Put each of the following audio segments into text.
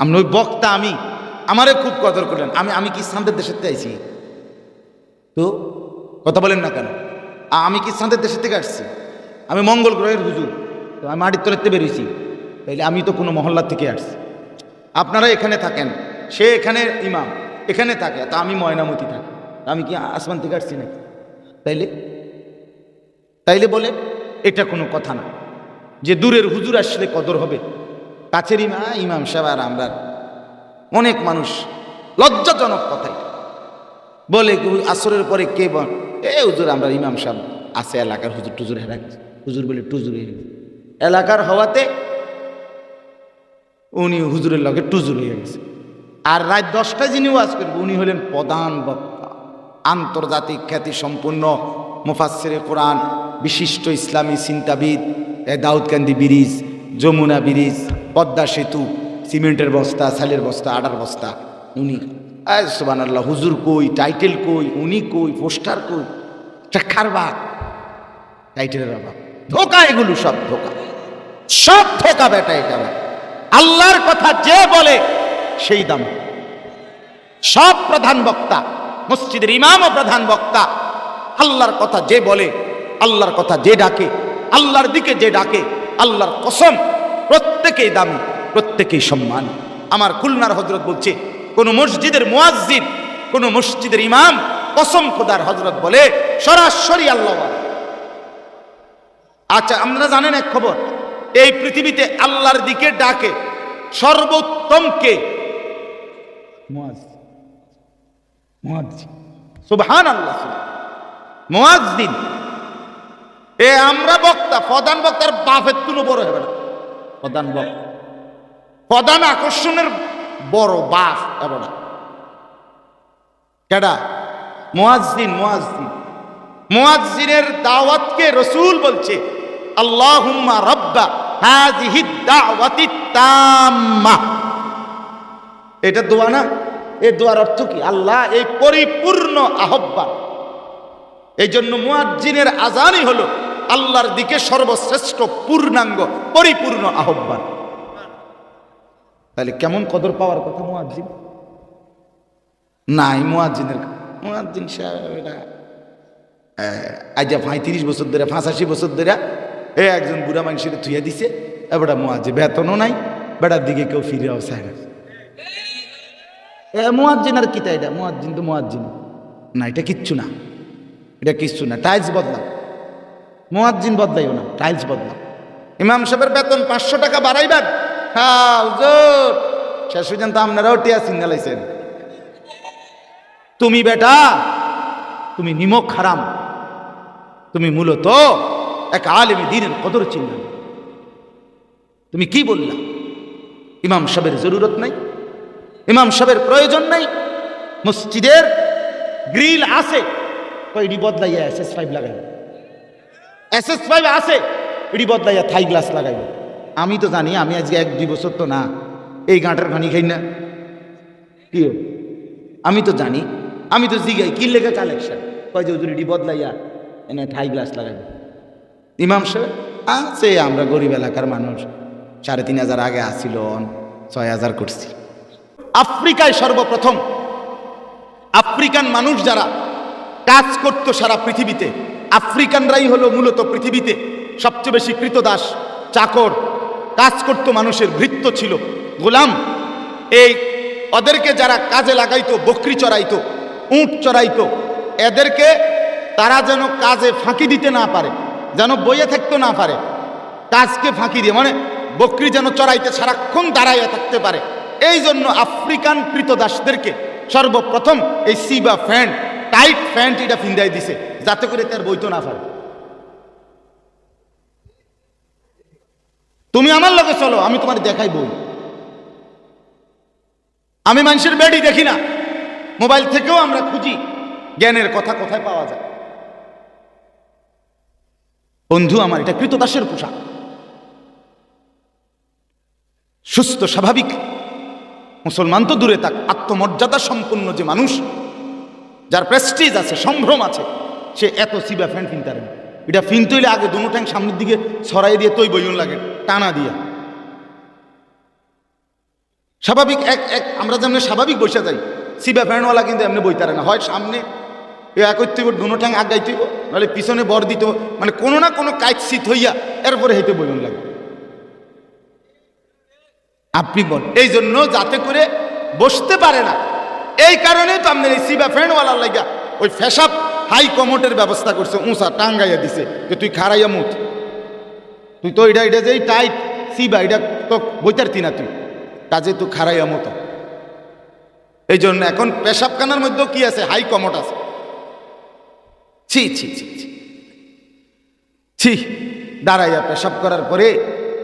আমি ওই বক্তা, আমি আমারে খুব কদর করলেন। আমি কি ইসলামদের দেশের থেকে আইছি? তো কথা বলেন না কেন? আমি কি ইসলামদের দেশের থেকে আসছি? আমি মঙ্গল গ্রহের হুজুর, তো আমি মাটির তলাতে বেরিয়েছি, তাইলে আমি তো কোনো মহল্লার থেকে আসছি। আপনারা এখানে থাকেন, সে এখানে ইমাম এখানে থাকে, তা আমি ময়নামতি থাকি, আমি কি আসমান থেকে আসছি নাকি? তাইলে বলে এটা কোনো কথা না যে দূরের হুজুর আসলে কদর হবে, কাছের ইমাম সাহেব আর আমরা অনেক মানুষ লজ্জাজনক কথাই বলে। আসরের পরে কে বল হুজুর আমরা ইমাম সাহেব আছে এলাকার হুজুর টুজুর হেরা হুজুর বলে টুজুর এলাকার হওয়াতে উনি হুজুরের লগে টুজুর হয়ে গেছে। আর রাত 10টায় যিনি ওয়াজ করবে উনি হলেন প্রধান বক্তা, আন্তর্জাতিক খ্যাতি সম্পন্ন মুফাসসিরে কোরআন, বিশিষ্ট ইসলামী চিন্তাবিদ, দাউদকান্দি ব্রিজ, যমুনা ব্রিজ, পদ্মা সেতু, সিমেন্টের বস্তা, সালের বস্তা, আটার বস্তা। উনি সুবহানাল্লাহ, হুজুর কই, টাইটেল কই, উনি কই, পোস্টার কই, কারবার টাইটেলের অভাব, ধোকা, এগুলো সব ধোকা, সব ধোকা বেটা। এটা আল্লাহর কথা যে বলে সেই দাম। সব প্রধান বক্তা, মসজিদের ইমাম ও প্রধান বক্তা, আল্লাহর কথা যে বলে, আল্লাহর কথা যে ডাকে, আল্লাহর দিকে যে ডাকে, আল্লাহর কসম প্রত্যেকেই দামি, প্রত্যেকেই সম্মান। আমার খুলনার হযরত বলছে, কোন মসজিদের মুয়াজ্জিন, কোন মসজিদের ইমাম কসম খোদার হযরত বলে সরাসরি আল্লাহ। আচ্ছা, আপনারা জানেন এক খবর, এই পৃথিবীতে আল্লাহর দিকে ডাকে সর্বোত্তম কে? মুয়াজ্জিন। সুবহানাল্লাহ, মুয়াজ্জিন। আমরা বক্তা, প্রধান বক্তার বাপের তুলো বড় হবে না। প্রধান বক্তা, প্রধান আকর্ষণের বড় বাপ হবে না। কেডা? মুয়াজ্জিন। মুয়াজ্জিনের দাওয়াতকে রাসূল বলছে আল্লাহুম্মা রাব্বা হাযিহি দাওয়াতি তাম্মা। এটা দোয়া না? এই দোয়ার অর্থ কি? আল্লাহ এই পরিপূর্ণ আহ্বান। এই জন্য মুয়াজ্জিনের আযানই হলো আল্লাহর দিকে সর্বশ্রেষ্ঠ পূর্ণাঙ্গ পরিপূর্ণ আহ্বান। তাহলে কেমন কদর পাওয়ার কথা মুয়াজ্জিন? নাই মুয়াজ্জিন সাহেব আজ 35 বছর ধরে, 85 বছর ধরে একজন বুড়া মানুষের থুইয়া দিছে, এবারে মুয়াজ্জিন, বেতনও নাই, বেটার দিকে কেউ ফিরেও চায় না। মুয়াজ্জিন আর কি? এটা মুয়াজ্জিন তো মুয়াজ্জিন না, এটা কিচ্ছু না, এটা কিচ্ছু না। টাইলস বদলাও, মুয়াজ্জিন বদলাইও না, টাইলস বদলাও। ইমাম সাহেবের বেতন 500 টাকা বাড়াইবেন, হ্যাঁ হুজুর, শেষ পর্যন্ত আপনারাও টিয়া সিগনালাইছেন। তুমি বেটা, তুমি নিমক হারাম, তুমি মূলত এক আলেমে দ্বীনের কদর চিন্তা। তুমি কি বললা? ইমাম সাহেবের জরুরত নাই, ইমাম সাহেবের প্রয়োজন নাই, মসজিদের গ্রিল আছে, এডি বদলাইয়া SS5 লাগাইবে, SS5 আছে, এডি বদলাইয়া থাই গ্লাস লাগাইবে। আমি তো জানি, আমি আজকে 1-2 বছর তো না এই গাঁটার পানি খাই না, কি আমি তো জানি, আমি তো জিগাই কি লেগে কালেকশন কয় যে হুজুর এডি বদলাইয়া এনে থাই গ্লাস লাগাইবে। ইমাম সাহেব আছে, আমরা গরিব এলাকার মানুষ, 3500 আগে আসছিল, 6000 করছি। আফ্রিকায় সর্বপ্রথম আফ্রিকান মানুষ যারা কাজ করত সারা পৃথিবীতে, আফ্রিকানরাই হলো মূলত পৃথিবীতে সবচেয়ে বেশি কৃতদাস, চাকর, কাজ করত, মানুষের ভৃত্য ছিল, গোলাম। এই ওদেরকে যারা কাজে লাগাইতো, বকরি চড়াইতো, উট চড়াইতো, এদেরকে তারা যেন কাজে ফাঁকি দিতে না পারে, যেন বইয়ে থাকতে না পারে, কাজকে ফাঁকি দিয়ে, মানে বকরি যেন চড়াইতে সারাক্ষণ দাঁড়াইয়া থাকতে পারে, এই জন্য আফ্রিকান কৃতদাসদেরকে সর্বপ্রথম এই সিবা প্যান্ট, টাইট প্যান্ট এটা ফিন্দাই দিছে, যাতে করে তার বইতো না পারে। তুমি আমার লগে চলো, আমি তোমার দেখাই বই। আমি মানুষের বেডি দেখি না, মোবাইল থেকেও আমরা খুঁজি জ্ঞানের কথা কোথায় পাওয়া যায়। বন্ধু আমার, এটা কৃতদাসের পোশাক। সুস্থ স্বাভাবিক মুসলমান তো দূরে থাক, আত্মমর্যাদা সম্পন্ন যে মানুষ, যার প্রেস্টিজ আছে, সম্ভ্রম আছে, সে এত সিবা ফ্যান কিনতে পারে না। এটা ফিনতে হইলে আগে দুনো ট্যাঙ্ক সামনের দিকে ছড়াই দিয়ে তৈ বইন লাগে টানা দিয়া। স্বাভাবিক এক এক আমরা যেমন স্বাভাবিক বসে যাই, সিবা ফ্যানওয়ালা কিন্তু এমনি বইতারে না, হয় সামনে এক হইতে দুনো ঠ্যাং আগাই তুইব, নাহলে পিছনে বর দিত, মানে কোনো না কোনো কাজ শীত হইয়া এরপরে হেঁটে বইন লাগবে। আপনি বল এই জন্য যাতে করে বসতে পারে না, এই কারণে তো আপনার এই সিবা ফ্যানওয়ালার লাগা ওই ফেসাব হাই কমোটের ব্যবস্থা করছে, উঁচা টাঙ্গাইয়া দিছে যে তুই খারাইয়া মুখ, তুই তো এটা এটা যে টাইট সিবা এটা তো বইতারতি না তুই, কাজে তুই খারাইয়া মতো। এই জন্য এখন পেশাবখানার মধ্যেও কি আছে, হাই কমোট আছে। ছি ছি ছি ছি ছি, দাঁড়াইয়া পেশাব করার পরে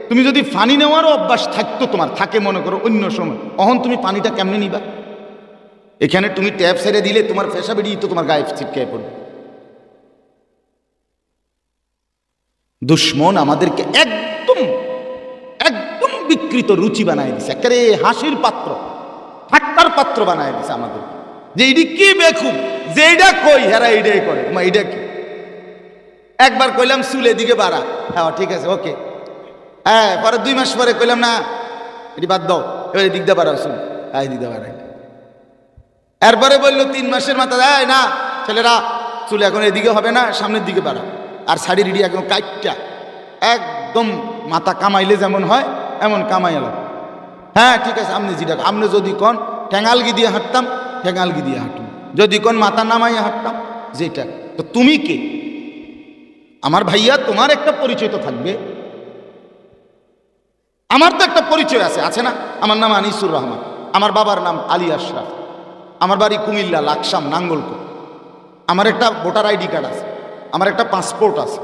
তুমি যদি পানি নেওয়ারও অভ্যাস থাকতো, তোমার থাকে মনে করো অন্য সময়, অহন তুমি পানিটা কেমনে নিবা? এখানে তুমি ট্যাপ ছেড়ে দিলে তোমার পেশাব এড়িয়ে তো তোমার গায়ে ছিটকায় পড়বে। দুশ্মন আমাদেরকে একদম একদম বিকৃত রুচি বানায় দিছে, একেবারে হাসির পাত্র, ঠাট্টার পাত্র বানায় দিছে আমাদের, যে এটি কি বেখুম, যে এইটা কই হেরা এইটাই করে, এইটা কি? একবার কইলাম চুলে দিকে বাড়া, হ্যাঁ ঠিক আছে ওকে, হ্যাঁ পরে 2 মাস পরে কইলাম না এটি বাদ দাও, এবার এদিক দিয়ে বাড়াও চুল, হ্যাঁ দিতে বাড়াই। এরপরে বললো 3 মাসের মাথা, দেয় না ছেলেরা চুল এখন এদিকে হবে না, সামনের দিকে বাড়া, আর শাড়ি রিডি একদম কাইটটা একদম মাথা কামাইলে যেমন হয় এমন কামাইলা। হ্যাঁ ঠিক আছে, আপনি যেটা আপনি যদি কোন ঠ্যাঙালগি দিয়ে হাঁটতাম ঠ্যাঙালগি দিয়ে হাঁটুন, যদি কোন মাথা নামাইয়া হাঁটতাম যেটা। তো তুমি কে আমার ভাইয়া? তোমার একটা পরিচয় তো থাকবে, আমার তো একটা পরিচয় আছে, আছে না? আমার নাম আনিসুর রহমান, আমার বাবার নাম আলী আশরাফ, আমার বাড়ি কুমিল্লা লাকসাম নাঙ্গলকোট, আমার একটা ভোটার আইডি কার্ড আছে, আমার একটা পাসপোর্ট আছে,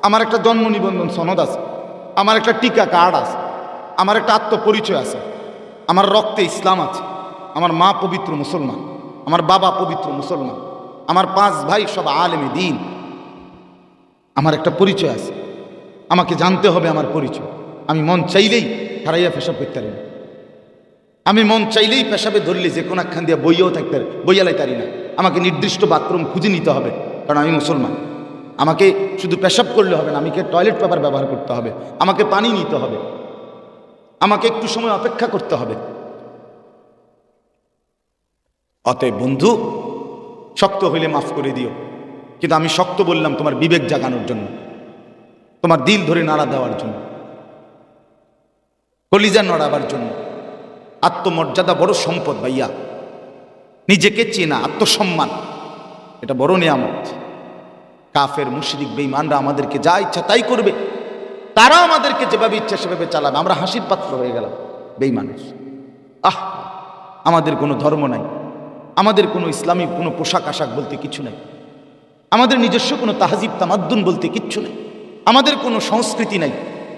আমার একটা জন্ম নিবন্ধন সনদ আছে, আমার একটা টিকা কার্ড আছে, আমার একটা আত্মপরিচয় আছে, আমার রক্তে ইসলাম আছে, আমার মা পবিত্র মুসলমান, আমার বাবা পবিত্র মুসলমান, আমার 5 ভাই সব আলেমে দ্বীন। আমার একটা পরিচয় আছে, আমাকে জানতে হবে আমার পরিচয়। আমি মন চাইলেই হারাইয়া পেশাব করতে পারি না, আমি মন চাইলেই পেশাবে ধরলে যে কোনো একখান দিয়ে বইয়াও থাকতে বইয়ালাই পারি না, আমাকে নির্দিষ্ট বাথরুম খুঁজে নিতে হবে, কারণ আমি মুসলমান। আমাকে শুধু পেশাব করলে হবে না, আমাকে টয়লেট পেপার ব্যবহার করতে হবে, আমাকে পানি নিতে হবে, আমাকে একটু সময় অপেক্ষা করতে হবে। অতএব বন্ধু, শক্ত হইলে মাফ করে দিও, কিন্তু আমি শক্ত বললাম তোমার বিবেক জাগানোর জন্য, তোমার দিল ধরে নাড়া দেওয়ার জন্য, কলিজা নড়াবার জন্য। আত্মমর্যাদা বড় সম্পদ ভাইয়া, নিজেকে চেনা, আত্মসম্মান, এটা বড় নিয়ামত। কাফের মুশরিক বেঈমানরা আমাদেরকে যা ইচ্ছা তাই করবে, তারা আমাদেরকে যেভাবে ইচ্ছা সেভাবে চালাবে, আমরা হাসির পাত্র হয়ে গেলাম বেঈমানের। আমাদের কোনো ধর্ম নাই, আমাদের কোনো ইসলামিক কোনো পোশাক আশাক বলতে কিছু নাই, আমাদের নিজস্ব কোনো তাহজিব তামাদ্দুন বলতে কিচ্ছু নেই, আমাদের কোনো সংস্কৃতি নাই,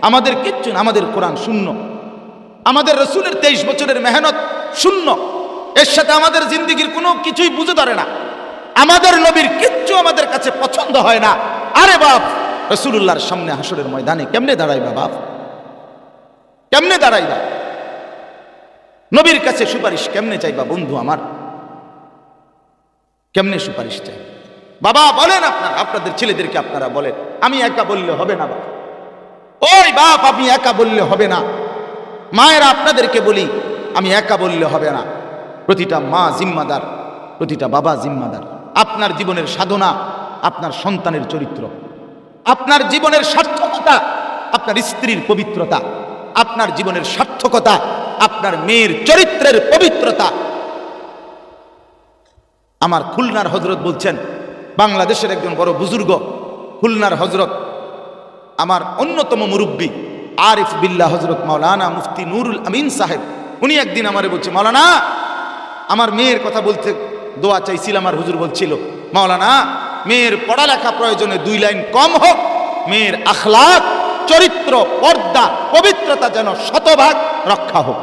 আমাদের কিচ্ছু না, আমাদের কোরআন শূন্য, আমাদের রসুলের 23 বছরের মেহনত শূন্য, এর সাথে আমাদের জিন্দিগির কোনো কিছুই বুঝে ধরে না, আমাদের নবীর কিচ্ছু আমাদের কাছে পছন্দ হয় না। আরে বাপ, রসুলুল্লাহর সামনে হাসরের ময়দানে কেমনে দাঁড়াইবা বাপ, কেমনে দাঁড়াইবা? নবীর কাছে সুপারিশ কেমনে চাইবা বন্ধু আমার, কেমনে সুপারিশ চাই? বাবা বলেন আপনাদের ছেলেদেরকে আপনারা বলেন, আমি একা বললে হবে না বাবা, ওই বাপ আপনি একা বললে হবে না। মায়েরা আপনাদেরকে বলি, আমি একা বললে হবে না, প্রতিটা মা জিম্মাদার, প্রতিটা বাবা জিম্মাদার। আপনার জীবনের সাধনা আপনার সন্তানের চরিত্র, আপনার জীবনের সার্থকতা আপনার স্ত্রীর পবিত্রতা, আপনার জীবনের সার্থকতা আপনার মেয়ের চরিত্রের পবিত্রতা। আমার খুলনার হজরত বলছেন, বাংলাদেশের একজন বড় বুজুর্গ, খুলনার হজরত, আমার অন্যতম মুরব্বী আরিফ বিল্লাহ হজরত মাওলানা মুফতি নুরুল আমিন সাহেব, উনি একদিন আমারে বলছে, মাওলানা আমার মেয়ের কথা বলতে দোয়া চাইছিলাম, আর হুজুর বলছিল, মাওলানা মেয়ের পড়ালেখা প্রয়োজনে 2 লাইন কম হোক, মেয়ের আখলাক, চরিত্র, পর্দা, পবিত্রতা যেন 100% রক্ষা হোক।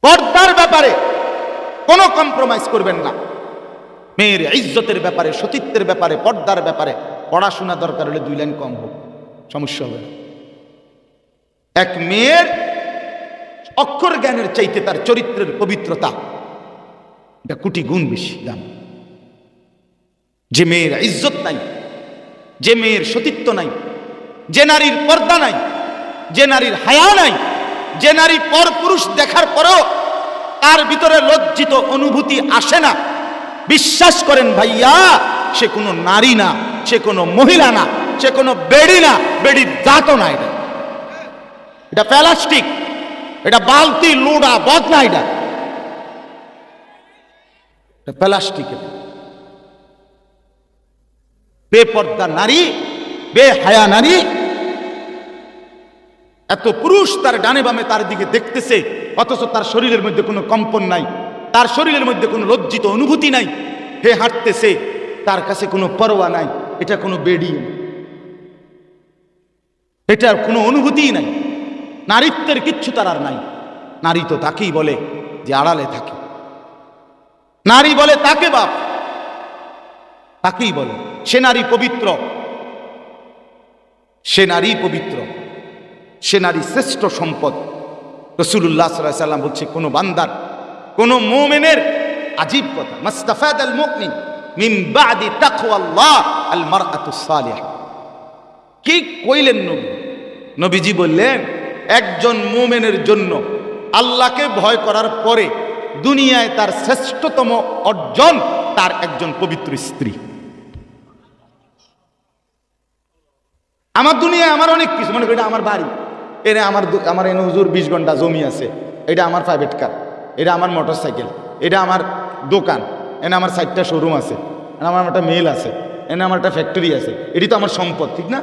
পর্দার ব্যাপারে কোনো কম্প্রোমাইজ করবেন না, মেয়ের ইজ্জতের ব্যাপারে, সতীত্বের ব্যাপারে, পর্দার ব্যাপারে পড়াশোনা দরকার হলে 2 লাইন কম হোক, সমস্যা হবে না। এক মেয়ের অক্ষর জ্ঞানের চাইতে তার চরিত্রের পবিত্রতা এটা কোটি গুণ বেশি দাম। যে মেয়ের ইজ্জত নাই, যে মেয়ের সতীত্ব নাই, যে নারীর পর্দা নাই, যে নারীর হায়া নাই, যে নারী পরপুরুষ দেখার পরেও তার ভিতরে লজ্জিত অনুভূতি আসে না, বিশ্বাস করেন ভাইয়া, সে কোনো নারী না, সে কোনো মহিলা না, সে কোনো বেড়ি না, বেড়ির জাতও না। এটা প্লাস্টিক, এটা বালতি লোড়া বদনা, এটা প্লাস্টিক। বেপর্দা নারী, বেহায়া নারী, এত পুরুষ তার ডানে বামে তার দিকে দেখতেছে, অথচ তার শরীরের মধ্যে কোনো কম্পন নাই, তার শরীরের মধ্যে কোনো লজ্জিত অনুভূতি নাই, হে হাঁটতেছে, তার কাছে কোনো পরোয়া নাই। এটা কোনো বেডি, এটার কোনো অনুভূতিই নাই, নারীত্বের কিচ্ছু তার আর নাই। নারী তো তাকেই বলে যে আড়ালে থাকে, নারী বলে তাকে বাপ, তাকেই বলে সে নারী পবিত্র, সে নারী পবিত্র, সে নারী শ্রেষ্ঠ সম্পদ। রাসূলুল্লাহ সাল্লাল্লাহু আলাইহি ওয়াসাল্লাম বলছে, কোন বান্দার, কোন মুমিনের, আজীব কথা, মাস্তাফাদ আল মুমিন মিন বাদি তাকওয়াল্লাহ আল মারআতুস সালিহা। কি কইলেন নবী? নবীজি বললেন, একজন মুমিনের জন্য আল্লাহকে ভয় করার পরে দুনিয়ায় তার শ্রেষ্ঠতম অর্জন তার একজন পবিত্র স্ত্রী। আমার দুনিয়ায় আমার অনেক কিছু, মনে করি এটা আমার বাড়ি, এনে আমার এনে হুজুর 20 ঘন্টা জমি আছে, এটা আমার প্রাইভেট কার, এটা আমার মোটর সাইকেল, এটা আমার দোকান, এনে আমার 4টা শোরুম আছে, এনে আমার একটা মেল আছে, এনে আমার একটা ফ্যাক্টরি আছে, এটি তো আমার সম্পদ, ঠিক না?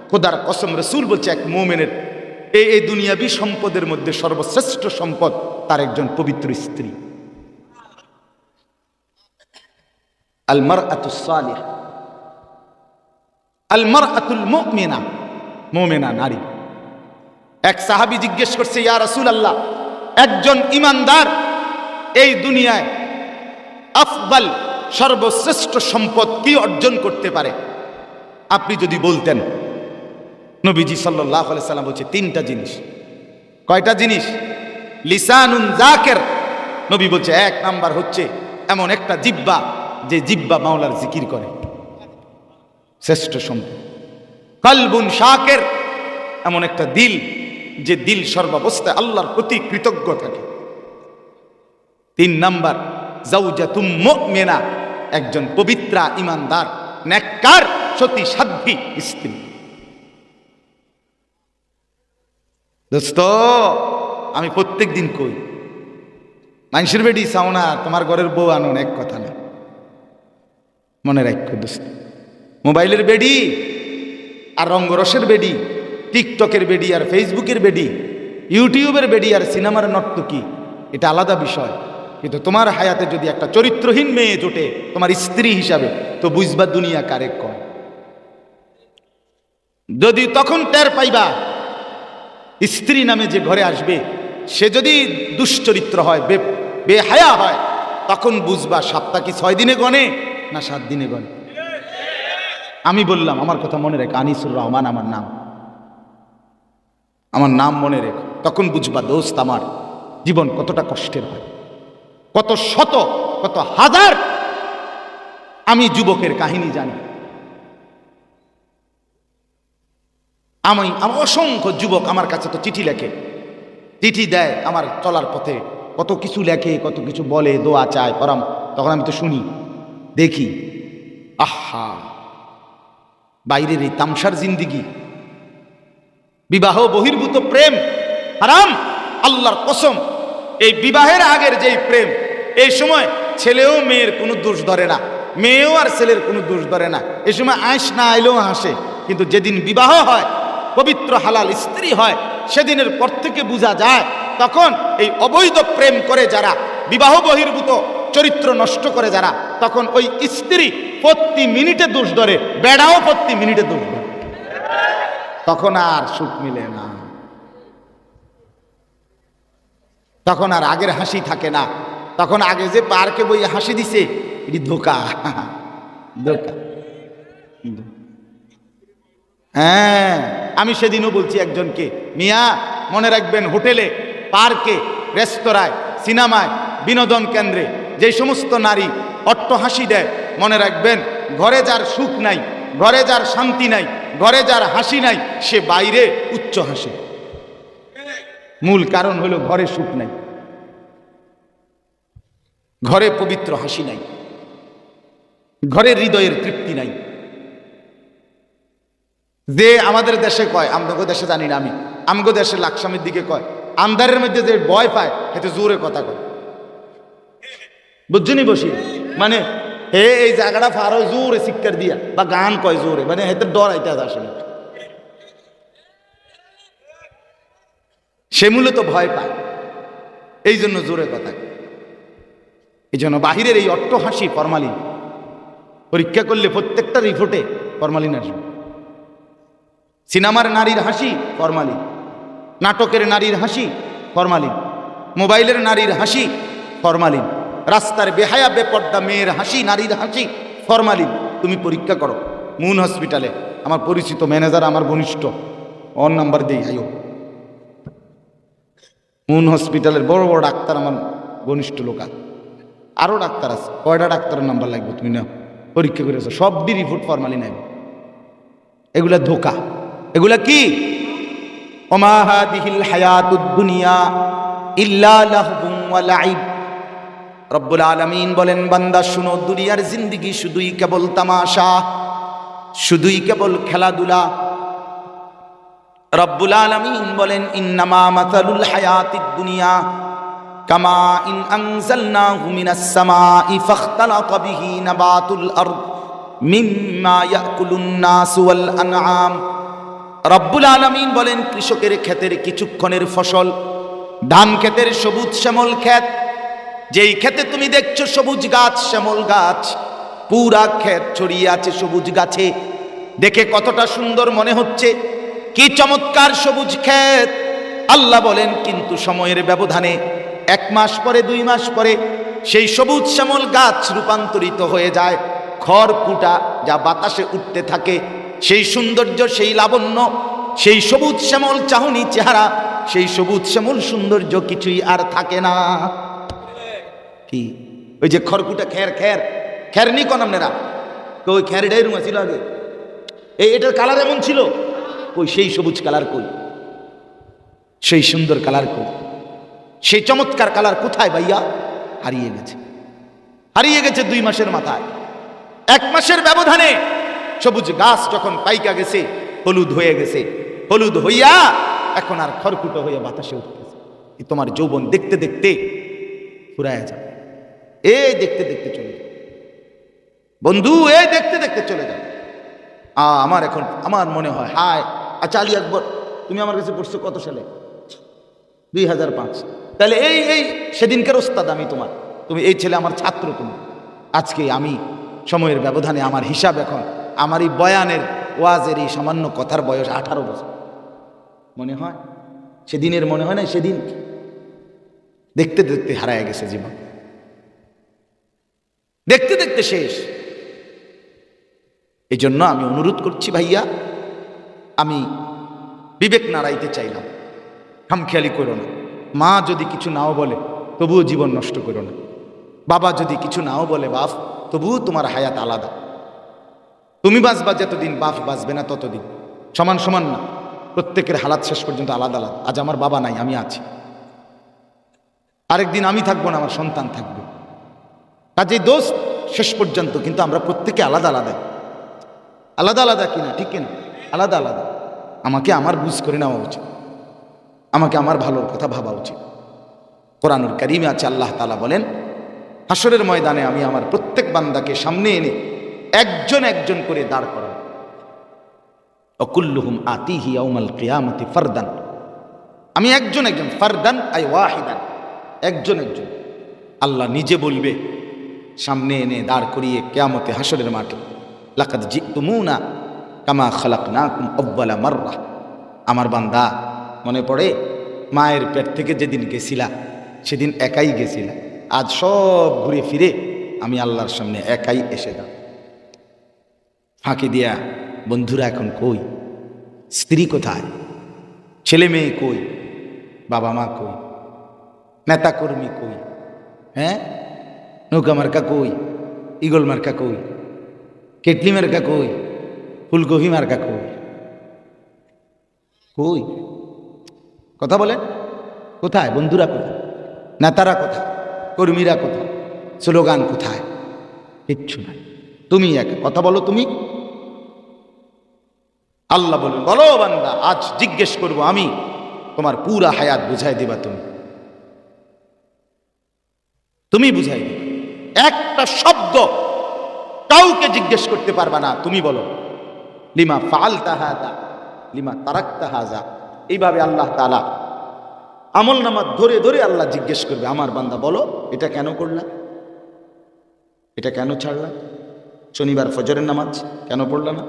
খোদার কসম, রাসূল বলছে এক মুমিনের এই দুনিয়াবি সম্পদের মধ্যে সর্বশ্রেষ্ঠ সম্পদ তার একজন পবিত্র স্ত্রী। আল মারআতুস সালিহা, আল মারআতুল মুমিনা, মুমিনা নারী। এক সাহাবী জিজ্ঞেস করছে, ইয়া রাসূলুল্লাহ, একজন ঈমানদার এই দুনিয়ায় আফদাল, সর্বশ্রেষ্ঠ সম্পদ কি অর্জন করতে পারে, আপনি যদি বলতেন। নবীজি সাল্লাল্লাহু আলাইহি সাল্লাম বলছে 3টা জিনিস। কয়টা জিনিস? লিসানুন যাকির, নবী বলছে 1 নাম্বার হচ্ছে এমন একটা জিহ্বা, যে জিহ্বা মাওলার জিকির করে, শ্রেষ্ঠ সম্পদ। কলবুন শাকির, এমন একটা দিল, যে দিল সর্বাবস্থায় আল্লাহর প্রতি কৃতজ্ঞ থাকে। 3 নাম্বার জাওজাতুম মুমিনা, একজন পবিত্রা, ঈমানদার, নেককার, সতী সাধ্বী স্ত্রী। দোস্ত, আমি প্রত্যেক দিন কই, মানুষের বেডি চাও না, তোমার ঘরের বউ আনুন, এক কথা না, মনে রাখো দোস্ত। মোবাইলের বেডি আর রঙ্গরসের বেডি, টিকটকের বেডি আর ফেসবুকের বেডি, ইউটিউবের বেডি আর সিনেমার নর্তকী, এটা আলাদা বিষয়। কিন্তু তোমার হায়াতে যদি একটা চরিত্রহীন মেয়ে জোটে তোমার স্ত্রী হিসাবে, তো বুঝবা দুনিয়া কারে কয়। যদি তখন টের পাইবা স্ত্রী নামে যে ঘরে আসবে সে যদি দুশ্চরিত্র হয়, বেহায়া হয়, তখন বুঝবা সপ্তাহ কি 6 দিনে গনে না 7 দিনে গনে। আমি বললাম, আমার কথা মনে রেখ, আনিসুর রহমান আমার নাম, আমার নাম মনে রেখ, তখন বুঝবা দোস্ত আমার জীবন কতটা কষ্টের হয়, কত শত, কত হাজার আমি যুবকের কাহিনী জানি। আমি অসংখ্য যুবক আমার কাছে তো চিঠি লেখে, চিঠি দেয়, আমার চলার পথে কত কিছু লেখে, কত কিছু বলে, দোয়া চায়, পরাম, তখন আমি তো শুনি, দেখি, আহা, বাইরের এই তামসার জিন্দিগি, বিবাহ বহির্ভূত প্রেম হারাম। আল্লাহর কসম, এই বিবাহের আগের যেই প্রেম, এই সময় ছেলেও মেয়ের কোনো দোষ ধরে না, মেয়েও আর ছেলের কোনো দোষ ধরে না, এই সময় আইস না আইলেও হাসে। কিন্তু যেদিন বিবাহ হয়, পবিত্র হালাল স্ত্রী হয়, সেদিনের পর থেকে বোঝা যায়, তখন এই অবৈধ প্রেম করে যারা, বিবাহ বহির্ভূত চরিত্র নষ্ট করে যারা, তখন ওই স্ত্রী প্রতি মিনিটে দোষ ধরে, বেড়াও প্রতি মিনিটে দোষ ধরে, তখন আর সুখ মিলে না, তখন আর আগের হাসি থাকে না, তখন আগে যে পার্কে বই হাসি দিছে, এটি ধোকা, ধোকা। হ্যাঁ, আমি সেদিনও বলছি একজনকে, মিয়া মনে রাখবেন, হোটেলে, পার্কে, রেস্তোরাঁয়, সিনেমায়, বিনোদন কেন্দ্রে যে সমস্ত নারী অট্টহাসি দেয়, মনে রাখবেন, ঘরে যার সুখ নাই, ঘরে যার শান্তি নাই, ঘরে যার হাসি নাই, সে বাইরে উচ্চ হাসে। মূল কারণ হলো ঘরে সুখ নাই, ঘরে পবিত্র হাসি নাই, ঘরে হৃদয়ের তৃপ্তি নাই। যে আমাদের দেশে কয়, আমগো দেশে জানি না আমি, আমগো দেশে লাকসামের দিকে কয়, আন্ধারের মধ্যে যে ভয় পায় এতে জোরে কথা কয়, বুঝছনি বসি, মানে হে এই জায়গাটা ফারো জোরে শিক্ষার দিয়া বা গান কয় জোরে, মানে হেতে ডর আইতে আসলে, সে মূলত ভয় পায়, এই জন্য জোরে কথা। এই জন্য বাহিরের এই অট্ট হাসি ফরমালিন, পরীক্ষা করলে প্রত্যেকটা রিপোর্টে ফরমালিন আসবে। সিনেমার নারীর হাসি ফরমালিন, নাটকের নারীর হাসি ফরমালিন, মোবাইলের নারীর হাসি ফরমালিন, রাস্তার বেহায়া বেপর্দা মেয়ের হাসি, নারীর হাসি ফরমালিন। তুমি পরীক্ষা করো মুন হসপিটালে, আমার পরিচিত ম্যানেজার, আমার ঘনিষ্ঠ, অন নাম্বার দিই আইও, মুন হসপিটালের বড় বড় ডাক্তার আমার ঘনিষ্ঠ লোক আছে, আরও ডাক্তার আছে, কয়টা ডাক্তারের নাম্বার লাগবে তুমি নাও, পরীক্ষা করেছো, সবটি রিপোর্ট ফরমালিন আইব। এগুলা ধোকা, এগুলা কি? ওমা হাদিহিল হায়াতুদ দুনিয়া ইল্লা লাহবুন ওয়া লাইব। রব্বুল আলামিন বলেন, বান্দা শুনো, দুনিয়ার জিন্দেগি শুধুই কেবল তামাশা, শুধুই কেবল খেলাধুলা। রব্বুল আলামিন বলেন, ইন্নামা মাসালুল হায়াতিদ দুনিয়া কামা ইন আনজালনাহু মিনাস সামাই ফাখতালাতা বিহি নাবাতুল আরদ মিম্মা ইয়াকুলুন নাস ওয়াল আনআম। রব্বুল আলামিন বলেন, কৃষকের ক্ষেতের কিছুক্ষণের ফসল, ধান ক্ষেতের সবুজ শ্যামল ক্ষেত, যেই ক্ষেতে তুমি দেখছো সবুজ গাছ, শ্যামল গাছ, পুরা ক্ষেত ছড়িয়ে আছে সবুজ গাছে, দেখে কতটা সুন্দর মনে হচ্ছে, কি চমৎকার সবুজ ক্ষেত। আল্লাহ বলেন, কিন্তু সময়ের ব্যবধানে 1 মাস পরে 2 মাস পরে সেই সবুজ শ্যামল গাছ রূপান্তরিত হয়ে যায় খড়কুটা, যা বাতাসে উঠতে থাকে। সেই সৌন্দর্য, সেই লাবণ্য, সেই সবুজ শ্যামল চাহনি চেহারা, সেই সবুজ শ্যামল সৌন্দর্য কিছুই আর থাকে না। কি ওই যে খড়কুটা খের, খের খের নি কোন আপনারা, ওই খেরটাই রুমা ছিল আগে, এটার কালার এমন ছিল, ওই সেই সবুজ কালার কই, সেই সুন্দর কালার কই, সেই চমৎকার কালার কোথায় ভাইয়া? হারিয়ে গেছে, হারিয়ে গেছে 2 মাসের মাথায়। 1 মাসের ব্যবধানে সবুজ গাছ যখন পাইকা গেছে, হলুদ হয়ে গেছে, হলুদ হইয়া এখন আর খড়কুটো হইয়া বাতাসে উঠতেছে। তোমার যৌবন দেখতে দেখতে ফুরায়া যাবে, এই দেখতে দেখতে চলে যাবে বন্ধু, এই দেখতে দেখতে চলে যাবে। আমার এখন আমার মনে হয়, হায় আচ্ছা আলী আকবর, তুমি আমার কাছে পড়ছো কত সালে? 2005। তাহলে এই এই সেদিনকার ওস্তাদ আমি তোমার, তুমি এই ছেলে আমার ছাত্র, তুমি আজকে আমি সময়ের ব্যবধানে আমার হিসাব এখন, আমার এই বয়ানের ওয়াজের এই সামান্য কথার বয়স 18 বছর। মনে হয় সেদিনের, মনে হয় না সেদিন? দেখতে দেখতে হারায় গেছে জীবন, দেখতে দেখতে শেষ। এই জন্য আমি অনুরোধ করছি ভাইয়া, আমি বিবেক নাড়াইতে চাইলাম, খামখেয়ালি করো না। মা যদি কিছু নাও বলে তবুও জীবন নষ্ট করো না, বাবা যদি কিছু নাও বলে বাপ, তবুও তোমার হায়াত আলাদা। তুমি বাঁচবা যতদিন, বাপ বাঁচবে না ততদিন। সমান সমান না, প্রত্যেকের হালাত শেষ পর্যন্ত আলাদা আলাদা। আজ আমার বাবা নাই, আমি আছি, আরেকদিন আমি থাকবো না, আমার সন্তান থাকবে। কাজেই দোস্ত শেষ পর্যন্ত কিন্তু আমরা প্রত্যেকে আলাদা আলাদা, আলাদা আলাদা কিনা, ঠিক কিনা? আলাদা আলাদা। আমাকে আমার বুঝ করে নেওয়া উচিত, আমাকে আমার ভালোর কথা ভাবা উচিত। কোরআনুল কারীমে আছে, আল্লাহ তাআলা বলেন, হাসরের ময়দানে আমি আমার প্রত্যেক বান্দাকে সামনে এনে একজন একজন করে দাঁড় করাব। অকুল্লুহুম আতিহি ইয়াউমাল কিয়ামতি ফারদান, আমি একজন একজন, ফারদান আই ওয়াহিদান, একজন একজন। আল্লাহ নিজে বলবে, সামনে এনে দাঁড় করিয়ে কিয়ামতে হাসরের মাঠে, লাকাদ জিতুমুনা কামা খালাকনাকুম আউয়ালা মাররা। আমার বান্দা, মনে পড়ে মায়ের পেট থেকে যেদিন গেছিলা, সেদিন একাই গেছিলা, আজ সব ঘুরে ফিরে আমি আল্লাহর সামনে একাই এসে দাও। ফাঁকি দিয়া বন্ধুরা এখন কই, স্ত্রী কোথায়, ছেলে মেয়ে কই, বাবা মা কই, নেতা কর্মী কই, হ্যাঁ, নৌকা মার্কা কই, ইগল মার্কা কই, কেটলি মার্কা কই, ফুলকপি মার্কা কই, কই কথা বলেন? কোথায়? বন্ধুরা কোথায়? নেতারা কোথায়? কর্মীরা কোথায়? স্লোগান কোথায়? কিচ্ছু নাই। তুমি এক কথা বলো, তুমি। আল্লাহ বলেন, বলো বান্দা, আজ জিজ্ঞেস করব আমি, তোমার পুরা হায়াত বুঝাই দিবা তুমি। তুমি বুঝাই দিবা, একটা শব্দ কাউকে জিজ্ঞেস করতে পারবা না। তুমি বলো, লিমা ফাআলতা হাযা, লিমা তারাকতা হাযা। এইভাবে আল্লাহ তাআলা আমল নামা ধরে ধরে আল্লাহ জিজ্ঞেস করবে, আমার বান্দা বলো, এটা কেন করলা? এটা কেন ছাড়লা? শনিবার ফজরের নামাজ কেন পড়লা না?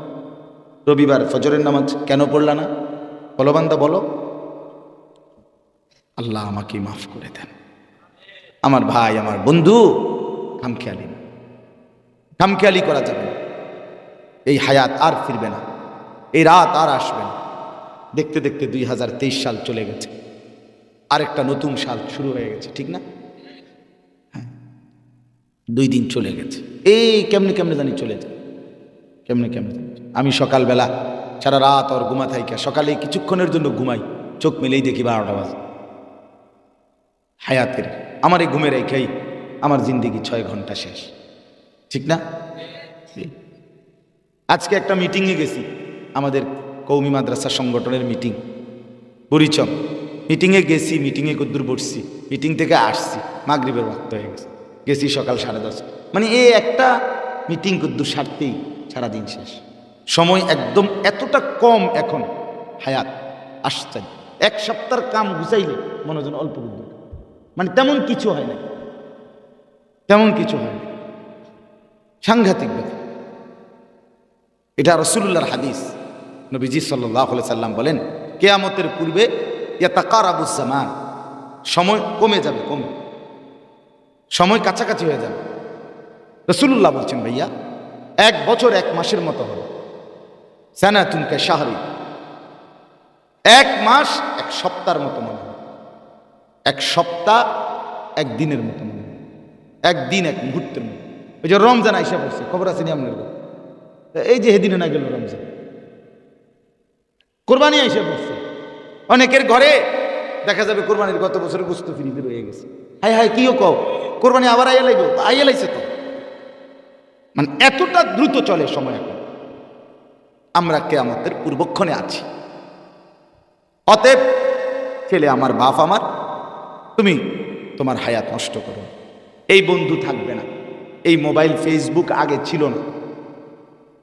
রবিবার ফজরের নামাজ কেন পড়লা না? বলো বান্দা, বলো। আল্লাহ আমাকে মাফ করে দেন। আমার ভাই, আমার বন্ধু, খামখেয়ালি না, খামখেয়ালি করা যাবে না। এই হায়াত আর ফিরবে না, এই রাত আর আসবে না। দেখতে দেখতে 2023 সাল চলে গেছে, আরেকটা নতুন সাল শুরু হয়ে গেছে, ঠিক না? হ্যাঁ, 2 দিন চলে গেছে। এই কেমনে কেমনে জানি চলে যায়, কেমনে কেমনে জানি। আমি সকালবেলা সারা রাত আর ঘুমা থাইকা সকালে কিছুক্ষণের জন্য ঘুমাই, চোখ মেলেই দেখি 12টা বাজে। হায়াতের আমার এই ঘুমের রেখেই আমার জিন্দেগি 6 ঘন্টা শেষ, ঠিক না? আজকে একটা মিটিংয়ে গেছি, আমাদের কৌমি মাদ্রাসা সংগঠনের মিটিং, পরিচম। মিটিংয়ে গেছি, মিটিংয়ে কদ্দুর বসছি, মিটিং থেকে আসছি, মাগরিবের ওয়াক্ত হয়ে গেছে। গেছি সকাল 10:30, মানে এই একটা মিটিং কদ্দুর সারতেই সারাদিন শেষ। সময় একদম এতটা কম এখন, হায়াত আসছে। 1 সপ্তাহের কাম গুছাইলে মনে হয় অল্প বুদ্ধি, মানে তেমন কিছু হয় না, তেমন কিছু হয় না। সাংঘাতিক ব্যাপার। এটা রাসূলুল্লাহর হাদিস। নবীজি সাল্লাল্লাহু আলাইহি সাল্লাম বলেন, কিয়ামতের পূর্বে ইয়াতাকারাবুজ জামান, সময় কমে যাবে, কমে সময় কাছাকাছি হয়ে যাবে। রাসূলুল্লাহ বলছেন, ভাইয়া 1 বছর 1 মাসের মতো হবে। সানাতুন কা শাহরি, 1 মাস 1 সপ্তাহের মতো মনে হয়, 1 সপ্তাহ 1 দিনের মতো মনে হয়, 1 দিন 1 মুহূর্তের মতো। ওই যে রমজান আইসা পড়ছে, খবর আছে নি আপনার? এই যে সেদিনে না গেল রমজান, কোরবানি আইসা পড়ছে। অনেকের ঘরে দেখা যাবে কোরবানির গত বছরের গোশত ফ্রিজে রয়ে গেছে। হাই হাই, কিও কও, কোরবানি আবার আইয়া লাগবে, আইয়া লাইছে তো। মানে এতটা দ্রুত চলে সময় এখন। আমরা কিয়ামতের পূর্বক্ষণে আছি। অতএব ছেলে আমার, বাপ আমার, তুমি তোমার হায়াত নষ্ট করো। এই বন্ধু থাকবে না, এই মোবাইল ফেসবুক আগে ছিল না,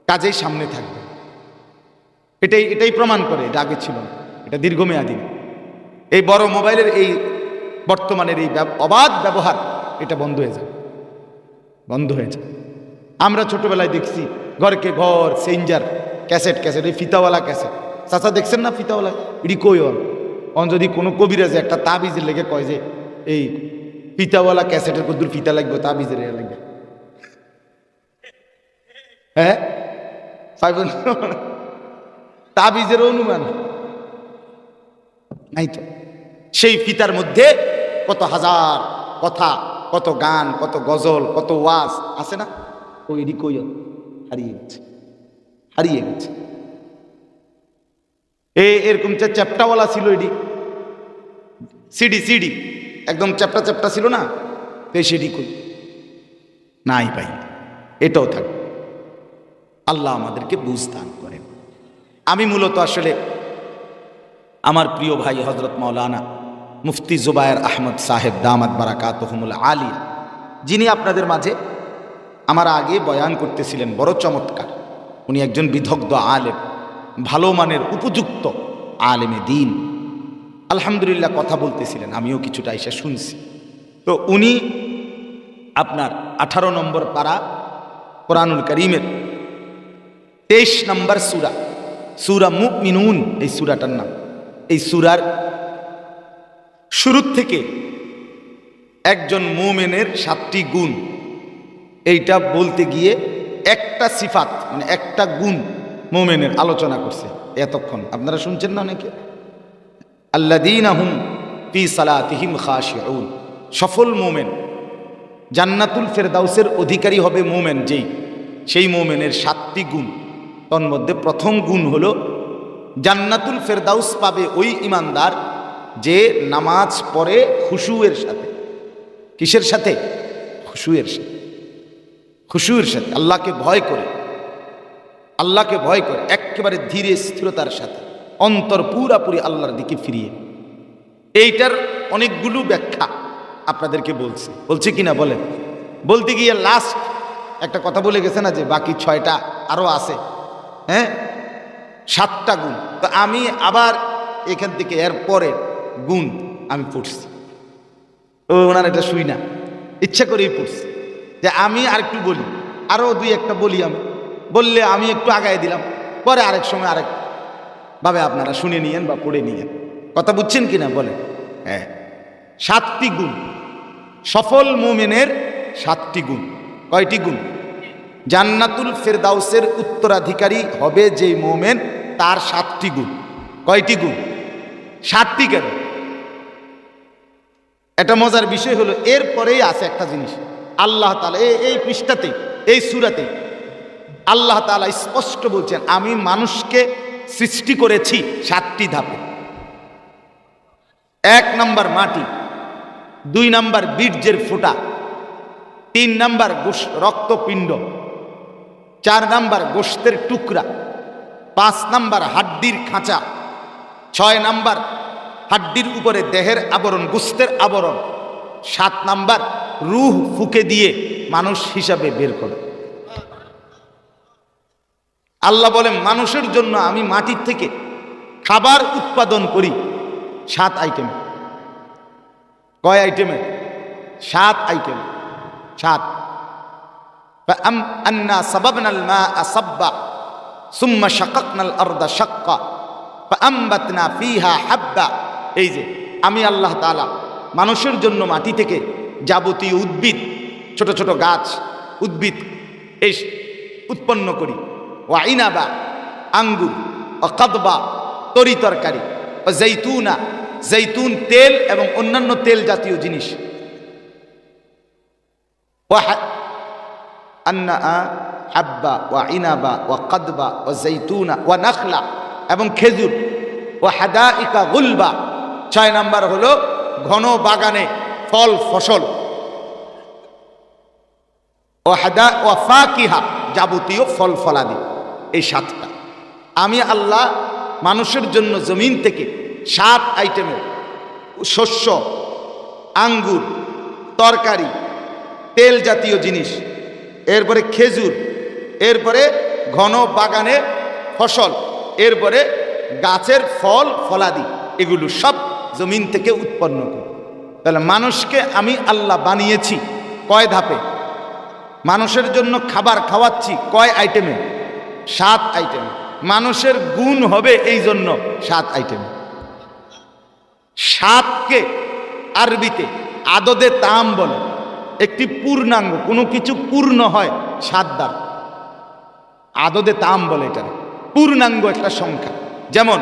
কাজেই সামনে থাকবে। এটাই প্রমাণ করে এটা আগে ছিল না, এটা দীর্ঘমেয়াদী। এই বড় মোবাইলের এই বর্তমানের এই অবাধ ব্যবহার, এটা বন্ধ হয়ে যাবে, বন্ধ হয়ে যাবে। আমরা ছোটবেলায় দেখছি ঘরকে ঘর সেঞ্জার, ক্যাসেট, এই ফিতাওয়ালা ক্যাসেট। চাচা দেখছেন না ফিতাওয়ালা? এটি কই অন যদি কোনো কবিরাজে একটা তাবিজের লেগে কয় যে এই ফিতাওয়ালা ক্যাসেটের কদ্দুর ফিতা লাগবে, তাবিজের লাগবে, হ্যাঁ তাবিজের অনুমান নাই তো। সেই ফিতার মধ্যে কত হাজার কথা, কত গান, কত গজল, কত ওয়াজ আছে না? ওই এডি কই হারিয়ে গেছে, হারিয়ে গেছে। এরকম চ্যাপ্টাওয়ালা ছিল, এডি সিডি একদম চ্যাপ্টা চ্যাপ্টা ছিল না, সেডি কই নাই পাই। এটাও থাকবে। আল্লাহ আমাদেরকে বুঝ দান করেন। আমি মূলত আসলে আমার প্রিয় ভাই হযরত মাওলানা মুফতি জুবায়ের আহমদ সাহেব দামাত বারাকাতুহুমুল আলিয়া, যিনি আপনাদের মাঝে আমার আগে বয়ান করতেছিলেন, বড় চমৎকার। উনি একজন বিদগ্ধ আলেম, ভালো মানের উপযুক্ত আলেমে দ্বীন। আলহামদুলিল্লাহ কথা বলতেছিলেন, আমিও কিছুটা এসে শুনছি। তো উনি আপনার 18 নম্বর পারা কোরআনুল কারীমের 23 নম্বর সূরা মুমিনুন, এই সূরাটার নাম। এই সূরার শুরু থেকে একজন মুমিনের 7টি গুণ, এইটা বলতে গিয়ে একটা সিফাত, মানে একটা গুণ মুমিনের আলোচনা করছে এতক্ষণ। আপনারা শুনছেন না অনেকে? আল্লাযীনা হুম ফী সালাতিহিম খাশিউন, সফল মুমিন, জান্নাতুল ফেরদাউসের অধিকারী হবে মুমিন যেই, সেই মুমিনের 7টি গুণ। তন্মধ্যে প্রথম গুণ হলো জান্নাতুল ফেরদাউস পাবে ওই ইমানদার যে নামাজ পড়ে খুশুয়ের সাথে। কিসের সাথে? খুশুয়ের সাথে। খুশুয়ের সাথে, আল্লাহকে ভয় করে, আল্লাহকে ভয় করে, একেবারে ধীরে স্থিরতার সাথে, অন্তর পুরাপুরি আল্লাহর দিকে ফিরিয়ে। এইটার অনেকগুলো ব্যাখ্যা আপনাদেরকে বলছে কিনা বলেন? বলতে গিয়ে লাস্ট একটা কথা বলে গেছে না, যে বাকি 6টা আরো আছে, হ্যাঁ 7টা গুণ। তো আমি আবার এখান থেকে এর পরের গুণ আমি পড়ছি। ওনার এটা শুই না, ইচ্ছা করেই পড়ছি যে আমি আরেকটু বলি, আরো 2-1টা বলি। আমি বললে আমি একটু আগায় দিলাম, পরে আরেক সময় আরেক ভাবে আপনারা শুনে নিয়েন বা পড়ে নিয়েন। কথা বুঝছেন কিনা বলেন? হ্যাঁ, 7টি গুণ। সফল মুমিনের 7টি গুণ। কয়টি গুণ? জান্নাতুল ফেরদাউসের উত্তরাধিকারী হবে যেই মুমিন, তার 7টি গুণ। কয়টি গুণ? 7টি। কেন? এটা মজার বিষয় হলো, এরপরেই আছে একটা জিনিস। আল্লাহ তাআলা এই পৃষ্ঠাতে, এই সূরাতে আল্লাহ তাআলা স্পষ্ট বলছেন, আমি মানুষকে সৃষ্টি করেছি 7টি ধাপে। 1 নাম্বার মাটি, 2 নাম্বার বীর্যের ফোঁটা, 3 নাম্বার রক্তপিণ্ড, 4 নাম্বার গোশতের টুকরা, 5 নাম্বার হাড্ডির খাঁচা, 6 নাম্বার হাড্ডির উপরে দেহের আবরণ, গোশতের আবরণ, 7 নাম্বার রূহ ফুঁকে দিয়ে মানুষ হিসাবে বের করে। আল্লাহ বলেন, মানুষের জন্য আমি মাটির থেকে খাবার উৎপাদন করি 7 আইটেম। কয় আইটেমে? 7 আইটেম। 7। فأنا صببنا الماء صبا ثم شققنا الأرض شقا فأنبتنا فيها حبا। এই যে আমি আল্লাহ তাআলা মানুষের জন্য মাটি থেকে যাবতীয় উদ্ভিদ, ছোট ছোট গাছ, উদ্ভিদ এই উৎপন্ন করি। ওয়া ইনাবা, আঙ্গুর, ও কাদবা, তরি তরকারি, ও জৈতুনা, জৈতুন তেল এবং অন্যান্য তেল জাতীয় জিনিস, হাব্বা ওয়া ইনাবা ওয়া কাদবা ও জৈতুনা ওয়া নাখলা, এবং খেজুর, ও হাদাইকা গুলবা। 6 নাম্বার হলো ঘন বাগানে ফল ফসল, ও হাদা ও ফাকিহা, যাবতীয় ফল ফলাদি। এই 7টা আমি আল্লাহ মানুষের জন্য জমিন থেকে 7 আইটেমের শস্য, আঙ্গুর, তরকারি, তেল জাতীয় জিনিস, এরপরে খেজুর, এরপরে ঘন বাগানে ফসল, এরপরে গাছের ফল ফলাদি, এগুলো সব জমিন থেকে উৎপন্ন করি। তাহলে মানুষকে আমি আল্লাহ বানিয়েছি কয় ধাপে? মানুষের জন্য খাবার খাওয়াচ্ছি কয় আইটেমে? 7 আইটেম। মানুষের গুণ হবে এই জন্য 7 আইটেম। 7কে আরবিতে আদদে তাম বলে। একটি পূর্ণাঙ্গ, কোনো কিছু পূর্ণ হয় 7 দ্বারা, আদদে তাম বলে। এটা পূর্ণাঙ্গ একটা সংখ্যা। যেমন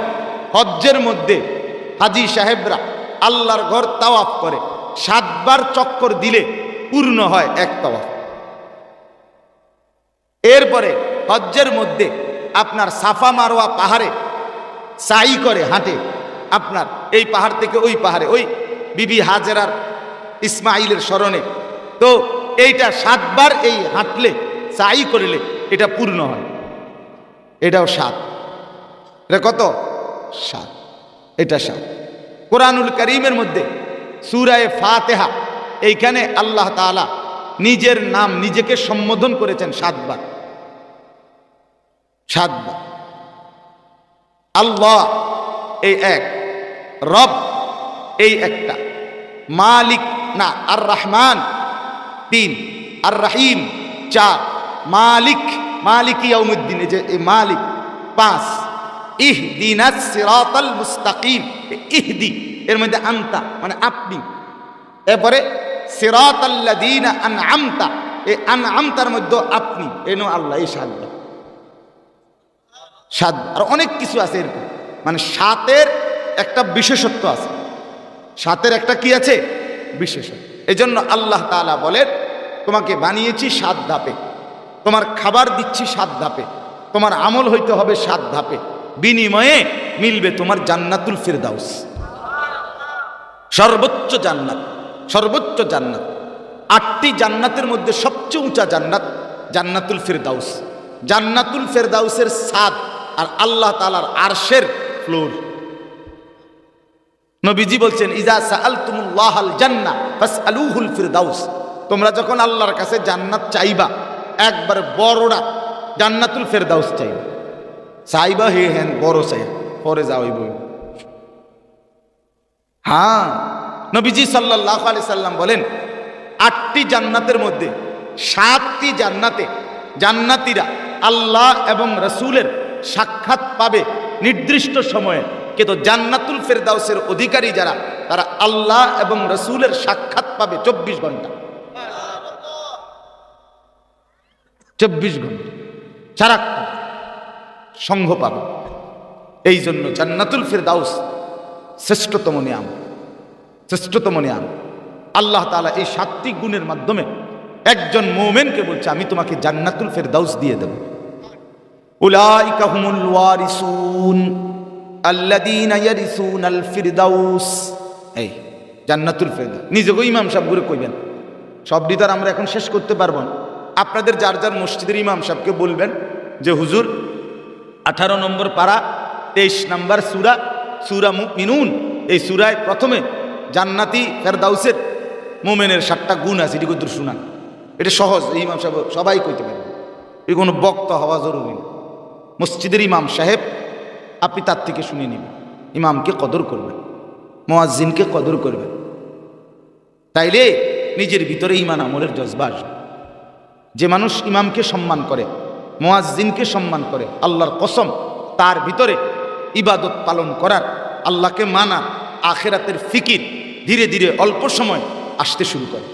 হজ্জের মধ্যে হাজি সাহেবরা আল্লাহর ঘর তাওয়াফ করে, 7 বার চক্কর দিলে পূর্ণ হয় 1 তাওয়াফ। এরপরে হজ্জের মধ্যে আপনার সাফা মারওয়া পাহাড়ে সাই করে, হাঁটে, আপনার এই পাহাড় থেকে ওই পাহাড়ে, ওই বিবি হাজেরার ইসমাইলের স্মরণে। তো এইটা 7 বার এই হাঁটলে, সাই করলে এটা পূর্ণ হয়। এটাও 7। এটা কত? 7। এটা 7। কোরআনুল কারীমের মধ্যে সূরায়ে ফাতিহা, এইখানে আল্লাহ তাআলা নিজের নাম, নিজেকে সম্বোধন করেছেন 7 বার। 7 বার। আল্লাহ এই 1, রব এই একটা, মালিক না, আর রহমান 3, আর রহিম 4, মালিক, মালিক ইয়াউমুদ্দিন, এই যে এই মালিক 5, ইহদিনাস সিরাতাল মুস্তাকিম, ইহদি এর মধ্যে আনতা মানে আপনি, এরপরে সিরাতাল্লাযীনা আনআমতা, এই আনআমতার মধ্যে আপনি, এনো আল্লাহ। এই 7 বার। 7 আর অনেক কিছু আছে এরকম, মানে 7-এর একটা বিশেষত্ব আছে। 7-এর একটা কি আছে? বিশেষত্ব। এজন্য আল্লাহ তাআলা বলেন, তোমাকে বানিয়েছি 7 ধাপে, তোমার খাবার দিচ্ছি 7 ধাপে, তোমার আমল হইতে হবে 7 ধাপে, বিনিময়ে মিলবে তোমার জান্নাতুল ফিরদাউস। সর্বোচ্চ জান্নাত, সর্বোচ্চ জান্নাত। 8টি জান্নাতের মধ্যে সবচেয়ে উঁচা জান্নাত জান্নাতুল ফেরদাউস। জান্নাতুল ফেরদাউসের ছাদ আর আল্লাহ তাআলার আরশের ফ্লোর। নবীজি বলছেন, ইজা সাআলতুমুল্লাহাল জান্নাহ ফাসআলুহুল ফিরদাউস। তোমরা যখন আল্লাহর কাছে জান্নাত চাইবা, একবার বড়টা জান্নাতুল ফেরদাউস চাইবা। চাইবা হে হেন বড় চাই, পরে যাওয়াই বই। হ্যাঁ, নবীজি সাল্লাল্লাহু আলাইহি সাল্লাম বলেন, 8টি জান্নাতের মধ্যে 7টি জান্নাতে জান্নাতীরা আল্লাহ এবং রাসূলের সাক্ষাৎ পাবে নির্দিষ্ট সময়ে। কিন্তু জান্নাতুল ফেরদাউসের অধিকারী যারা, তারা আল্লাহ এবং রাসূলের সাক্ষাৎ পাবে 24 ঘন্টা। 24 ঘন্টা সারাক্ষণ সঙ্গ পাবে। এই জন্য জান্নাতুল ফেরদাউস শ্রেষ্ঠতম নিয়ামত, শ্রেষ্ঠতম নিয়ামত। আল্লাহ তাআলা এই 7টি গুণের মাধ্যমে একজন মুমিনকে বলছে, আমি তোমাকে জান্নাতুল ফেরদাউস দিয়ে দেব। উলাইকা হুমুল ওয়ারিসুন আল্লাযীনা ইয়ারিসুনাল ফিরদাউস। এই জান্নাতুল ফেরদাউস নিজেকে ইমাম সাহেব করে কইবেন। সবটি তো আমরা এখন শেষ করতে পারবো না। আপনাদের যার যার মসজিদের ইমাম সাহেবকে বলবেন যে, হুজুর 18 নম্বর পারা 23 নম্বর সূরা, সূরা মুমিনুন, এই সূরায় প্রথমে জান্নাতি ফেরদাউসের মুমিনের 7টা গুণ আছে, এটি কত শুনান। এটা সহজ, এই ইমাম সাহেব সবাই কইতে পারবে। এই কোনো বক্তা হওয়া জরুরি না। মসজিদের ইমাম সাহেব আপনি তার থেকে শুনে নেবেন। ইমামকে কদর করবেন, মুয়াজ্জিনকে কদর করবেন। তাইলে নিজের ভিতরে ঈমান আমলের জজবা আসবে। যে মানুষ ইমামকে সম্মান করে, মুয়াজ্জিনকে সম্মান করে, আল্লাহর কসম তার ভিতরে ইবাদত পালন করার, আল্লাহকে মানা, আখিরাতের ফিকির ধীরে ধীরে অল্প সময় আসতে শুরু করে।